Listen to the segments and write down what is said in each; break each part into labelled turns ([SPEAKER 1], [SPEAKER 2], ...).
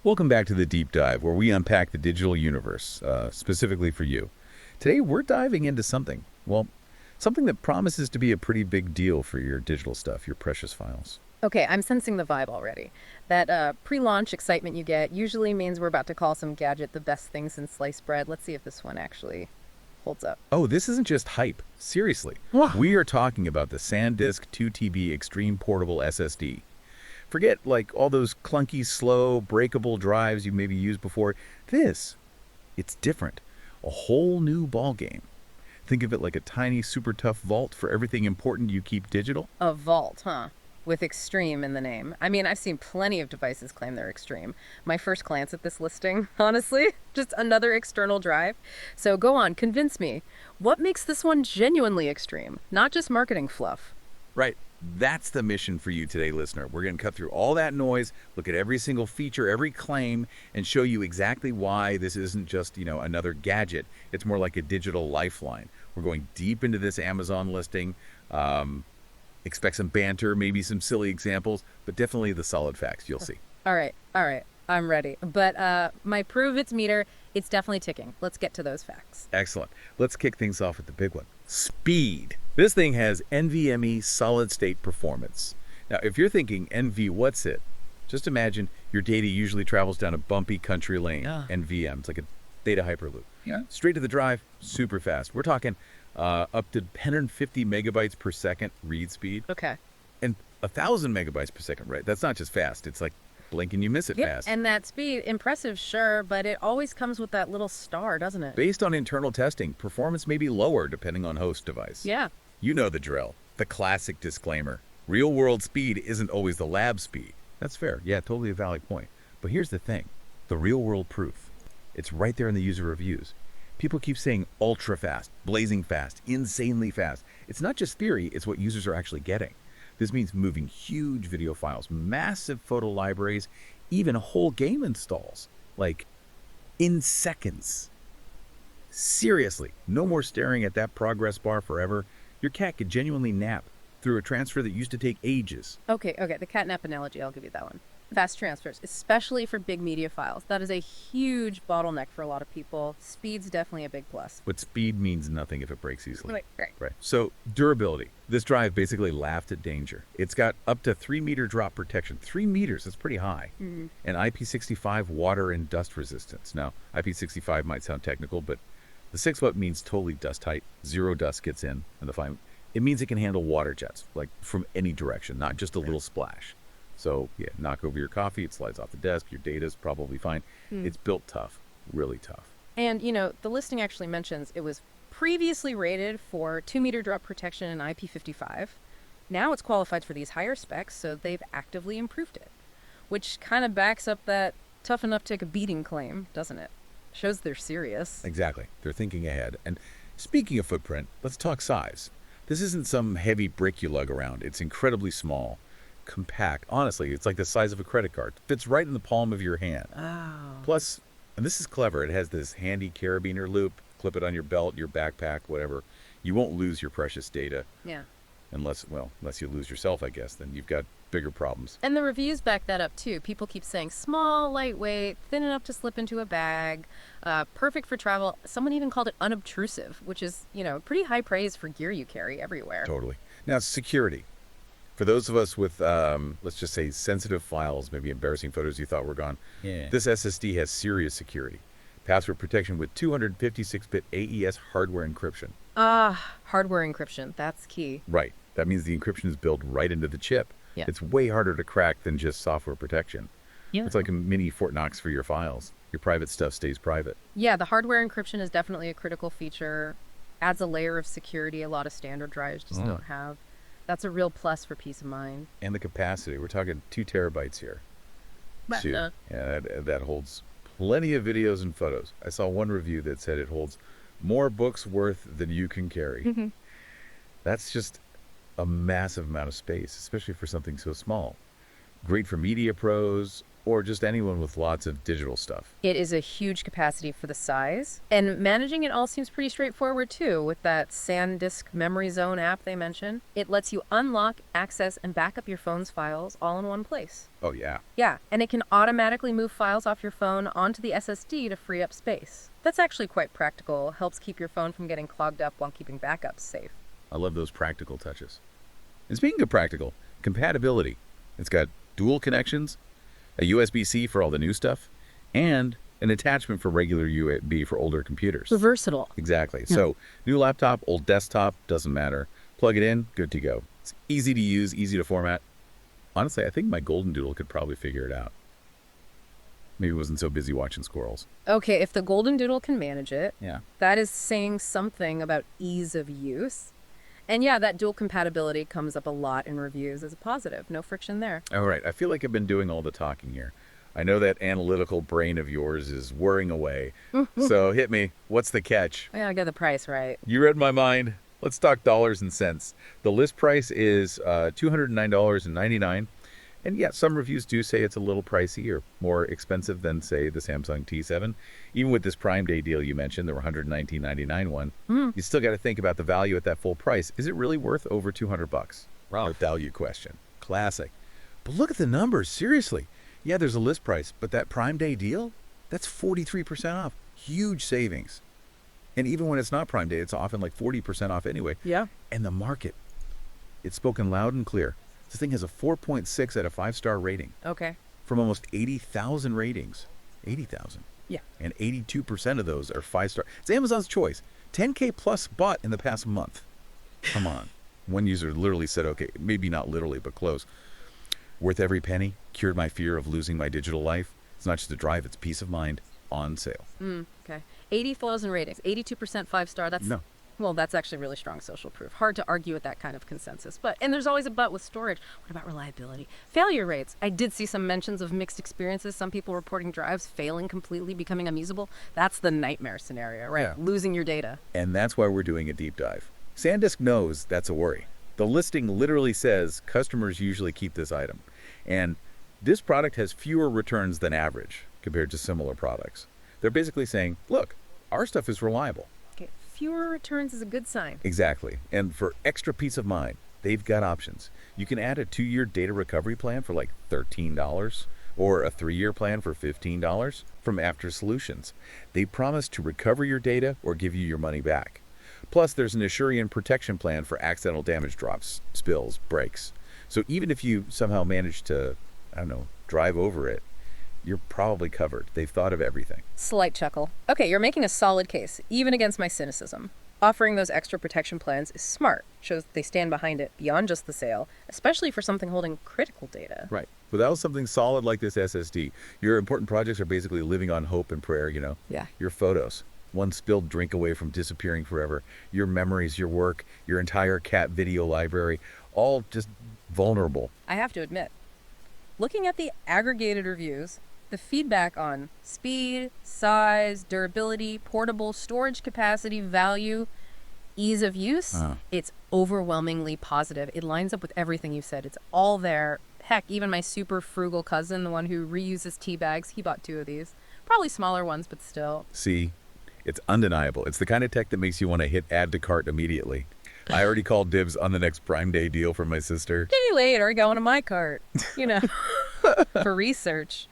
[SPEAKER 1] Welcome back to the Deep Dive, where we unpack the digital universe, specifically for you. Today, we're diving into something that promises to be a pretty big deal for your digital stuff, your precious files.
[SPEAKER 2] Okay, I'm sensing the vibe already. That pre-launch excitement you get usually means we're about to call some gadget the best thing since sliced bread. Let's see if this one actually holds up.
[SPEAKER 1] Oh, this isn't just hype. Seriously.
[SPEAKER 2] Wow.
[SPEAKER 1] We are talking about the SanDisk 2TB Extreme Portable SSD. Forget, like, all those clunky, slow, breakable drives you maybe used before. It's different. A whole new ballgame. Think of it like a tiny, super tough vault for everything important you keep digital.
[SPEAKER 2] A vault, huh? With extreme in the name. I mean, I've seen plenty of devices claim they're extreme. My first glance at this listing, honestly, just another external drive. So go on, convince me. What makes this one genuinely extreme? Not just marketing fluff.
[SPEAKER 1] Right. That's the mission for you today, listener. We're going to cut through all that noise, look at every single feature, every claim, and show you exactly why this isn't just, another gadget. It's more like a digital lifeline. We're going deep into this Amazon listing. Expect some banter, maybe some silly examples, but definitely the solid facts. You'll see.
[SPEAKER 2] All right. I'm ready. But my prove it's meter, it's definitely ticking. Let's get to those facts.
[SPEAKER 1] Excellent. Let's kick things off with the big one. Speed. This thing has NVMe solid-state performance. Now, if you're thinking NV, what's it? Just imagine your data usually travels down a bumpy country lane.
[SPEAKER 2] Yeah.
[SPEAKER 1] NVM. It's like a data hyperloop.
[SPEAKER 2] Yeah.
[SPEAKER 1] Straight to the drive, super fast. We're talking up to 150 megabytes per second read speed
[SPEAKER 2] Okay.
[SPEAKER 1] and 1,000 megabytes per second write. That's not just fast. It's like blink and you miss it
[SPEAKER 2] Yep.
[SPEAKER 1] fast.
[SPEAKER 2] And that speed, impressive, sure, but it always comes with that little star, doesn't it?
[SPEAKER 1] Based on internal testing, performance may be lower depending on host device.
[SPEAKER 2] Yeah.
[SPEAKER 1] You know the drill. The classic disclaimer. Real-world speed isn't always the lab speed. That's fair. Yeah, totally a valid point. But here's the thing. The real-world proof. It's right there in the user reviews. People keep saying ultra fast, blazing fast, insanely fast. It's not just theory, it's what users are actually getting. This means moving huge video files, massive photo libraries, even whole game installs, like in seconds. Seriously, no more staring at that progress bar forever. Your cat could genuinely nap through a transfer that used to take ages.
[SPEAKER 2] Okay, the catnap analogy, I'll give you that one. Fast transfers, especially for big media files. That is a huge bottleneck for a lot of people. Speed's definitely a big plus.
[SPEAKER 1] But speed means nothing if it breaks easily.
[SPEAKER 2] Right.
[SPEAKER 1] So, durability. This drive basically laughed at danger. It's got up to 3-meter drop protection. 3 meters, that's pretty high.
[SPEAKER 2] Mm-hmm.
[SPEAKER 1] And IP65 water and dust resistance. Now, IP65 might sound technical, but the 6-foot means totally dust tight. Zero dust gets in. And it means it can handle water jets, like from any direction, not just a little splash. So, yeah, knock over your coffee, it slides off the desk, your data's probably fine. It's built tough, really tough.
[SPEAKER 2] And, the listing actually mentions it was previously rated for 2-meter drop protection and IP55. Now it's qualified for these higher specs, so they've actively improved it, which kind of backs up that tough enough to take a beating claim, doesn't it? Shows they're serious.
[SPEAKER 1] Exactly. They're thinking ahead. And speaking of footprint, let's talk size. This isn't some heavy brick you lug around. It's incredibly small, compact. Honestly, it's like the size of a credit card. Fits right in the palm of your hand.
[SPEAKER 2] Oh.
[SPEAKER 1] Plus, and this is clever, it has this handy carabiner loop. Clip it on your belt, your backpack, whatever. You won't lose your precious data.
[SPEAKER 2] Yeah.
[SPEAKER 1] Unless you lose yourself, I guess. Then you've got bigger problems.
[SPEAKER 2] And the reviews back that up, too. People keep saying small, lightweight, thin enough to slip into a bag, perfect for travel. Someone even called it unobtrusive, which is, pretty high praise for gear you carry everywhere.
[SPEAKER 1] Totally. Now, security. For those of us with, let's just say, sensitive files, maybe embarrassing photos you thought were gone, this SSD has serious security. Password protection with 256-bit AES hardware encryption.
[SPEAKER 2] Hardware encryption. That's key.
[SPEAKER 1] Right. That means the encryption is built right into the chip.
[SPEAKER 2] Yeah.
[SPEAKER 1] It's way harder to crack than just software protection.
[SPEAKER 2] Yeah.
[SPEAKER 1] It's like a mini Fort Knox for your files. Your private stuff stays private.
[SPEAKER 2] Yeah, the hardware encryption is definitely a critical feature. Adds a layer of security a lot of standard drives just don't have. That's a real plus for peace of mind.
[SPEAKER 1] And the capacity. We're talking 2 terabytes here.
[SPEAKER 2] But,
[SPEAKER 1] Yeah, that holds plenty of videos and photos. I saw one review that said it holds more books worth than you can carry. That's just a massive amount of space, especially for something so small. Great for media pros, or just anyone with lots of digital stuff?
[SPEAKER 2] It is a huge capacity for the size, and managing it all seems pretty straightforward too with that SanDisk Memory Zone app they mentioned. It lets you unlock, access, and back up your phone's files all in one place.
[SPEAKER 1] Oh, yeah.
[SPEAKER 2] Yeah, and it can automatically move files off your phone onto the SSD to free up space. That's actually quite practical, helps keep your phone from getting clogged up while keeping backups safe.
[SPEAKER 1] I love those practical touches. And speaking of practical, compatibility. It's got dual connections, a USB-C for all the new stuff, and an attachment for regular USB for older computers.
[SPEAKER 2] Versatile.
[SPEAKER 1] Exactly.
[SPEAKER 2] Yeah.
[SPEAKER 1] So new laptop, old desktop, doesn't matter. Plug it in, good to go. It's easy to use, easy to format. Honestly, I think my golden doodle could probably figure it out. Maybe it wasn't so busy watching squirrels.
[SPEAKER 2] Okay, if the Golden Doodle can manage it,
[SPEAKER 1] Yeah.
[SPEAKER 2] that is saying something about ease of use. And yeah, that dual compatibility comes up a lot in reviews as a positive. No friction there.
[SPEAKER 1] All right, I feel like I've been doing all the talking here. I know that analytical brain of yours is whirring away. So hit me. What's the catch?
[SPEAKER 2] I gotta get the price right.
[SPEAKER 1] You read my mind. Let's talk dollars and cents. The list price is $209.99. And yeah, some reviews do say it's a little pricey or more expensive than, say, the Samsung T7. Even with this Prime Day deal you mentioned, the $119.99 one, you still got to think about the value at that full price. Is it really worth over $200? A value question. Classic. But look at the numbers, seriously. Yeah, there's a list price, but that Prime Day deal, that's 43% off. Huge savings. And even when it's not Prime Day, it's often like 40% off anyway.
[SPEAKER 2] Yeah.
[SPEAKER 1] And the market, it's spoken loud and clear. This thing has a 4.6 out of 5-star rating
[SPEAKER 2] Okay.
[SPEAKER 1] from almost 80,000 ratings. 80,000.
[SPEAKER 2] Yeah.
[SPEAKER 1] And 82% of those are 5-star. It's Amazon's choice. 10K plus bought in the past month. Come on. One user literally said, okay, maybe not literally, but close. Worth every penny. Cured my fear of losing my digital life. It's not just a drive, it's peace of mind. On sale.
[SPEAKER 2] Okay. 80,000 ratings. 82% 5-star. That's
[SPEAKER 1] No.
[SPEAKER 2] Well, that's actually really strong social proof. Hard to argue with that kind of consensus. And there's always a but with storage. What about reliability? Failure rates. I did see some mentions of mixed experiences. Some people reporting drives failing completely, becoming unusable. That's the nightmare scenario, right?
[SPEAKER 1] Yeah.
[SPEAKER 2] Losing your data.
[SPEAKER 1] And that's why we're doing a deep dive. SanDisk knows that's a worry. The listing literally says customers usually keep this item. And this product has fewer returns than average compared to similar products. They're basically saying, look, our stuff is reliable.
[SPEAKER 2] Okay. Fewer returns is a good sign.
[SPEAKER 1] Exactly. And for extra peace of mind, they've got options. You can add a 2-year data recovery plan for like $13 or a 3-year plan for $15 from After Solutions. They promise to recover your data or give you your money back. Plus, there's an Assurian protection plan for accidental damage drops, spills, breaks. So even if you somehow manage to, drive over it, you're probably covered. They've thought of everything.
[SPEAKER 2] Slight chuckle. Okay, you're making a solid case, even against my cynicism. Offering those extra protection plans is smart. Shows they stand behind it beyond just the sale, especially for something holding critical data.
[SPEAKER 1] Right. Without something solid like this SSD, your important projects are basically living on hope and prayer,
[SPEAKER 2] Yeah.
[SPEAKER 1] Your photos, one spilled drink away from disappearing forever. Your memories, your work, your entire cat video library, all just vulnerable.
[SPEAKER 2] I have to admit, looking at the aggregated reviews, the feedback on speed, size, durability, portable storage capacity, value, ease of use, it's overwhelmingly positive. It lines up with everything you said. It's all there. Heck, even my super frugal cousin, the one who reuses tea bags, he bought 2 of these. Probably smaller ones, but still.
[SPEAKER 1] See, it's undeniable. It's the kind of tech that makes you want to hit add to cart immediately. I already called dibs on the next Prime Day deal for my sister.
[SPEAKER 2] Maybe later, go into my cart, for research.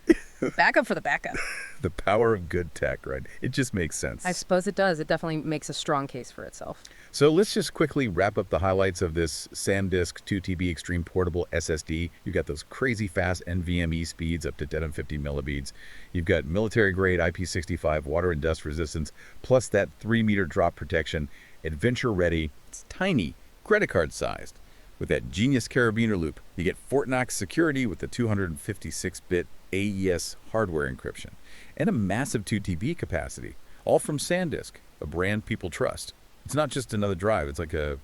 [SPEAKER 2] Backup for the backup.
[SPEAKER 1] The power of good tech, right? It just makes sense.
[SPEAKER 2] I suppose it does. It definitely makes a strong case for itself.
[SPEAKER 1] So let's just quickly wrap up the highlights of this SanDisk 2TB Extreme Portable SSD. You've got those crazy fast NVMe speeds up to 1050 millibeats. You've got military-grade IP65 water and dust resistance, plus that 3-meter drop protection. Adventure-ready. It's tiny, credit card sized. With that genius carabiner loop, you get Fort Knox security with the 256-bit AES hardware encryption, and a massive 2TB capacity, all from SanDisk, a brand people trust. It's not just another drive, it's like a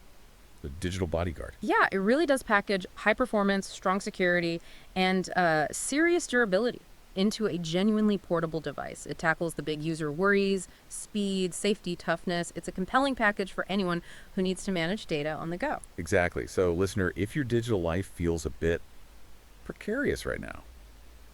[SPEAKER 1] digital bodyguard.
[SPEAKER 2] Yeah, it really does package high performance, strong security, and serious durability into a genuinely portable device. It tackles the big user worries, speed, safety, toughness. It's a compelling package for anyone who needs to manage data on the go.
[SPEAKER 1] Exactly. So, listener, if your digital life feels a bit precarious right now,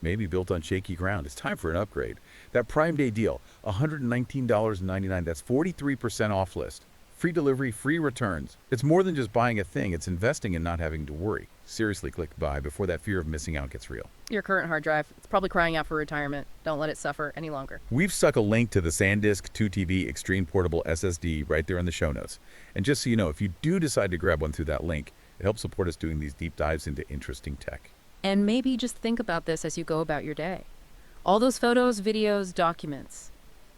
[SPEAKER 1] maybe built on shaky ground. It's time for an upgrade. That Prime Day deal, $119.99, that's 43% off list. Free delivery, free returns. It's more than just buying a thing, it's investing and not having to worry. Seriously, click buy before that fear of missing out gets real.
[SPEAKER 2] Your current hard drive, it's probably crying out for retirement. Don't let it suffer any longer.
[SPEAKER 1] We've stuck a link to the SanDisk 2TB Extreme Portable SSD right there in the show notes. And just so you know, if you do decide to grab one through that link, it helps support us doing these deep dives into interesting tech.
[SPEAKER 2] And maybe just think about this as you go about your day. All those photos, videos, documents,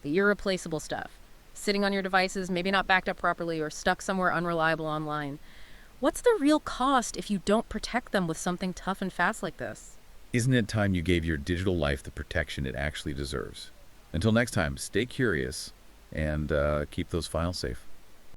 [SPEAKER 2] the irreplaceable stuff, sitting on your devices, maybe not backed up properly or stuck somewhere unreliable online. What's the real cost if you don't protect them with something tough and fast like this?
[SPEAKER 1] Isn't it time you gave your digital life the protection it actually deserves? Until next time, stay curious and keep those files safe.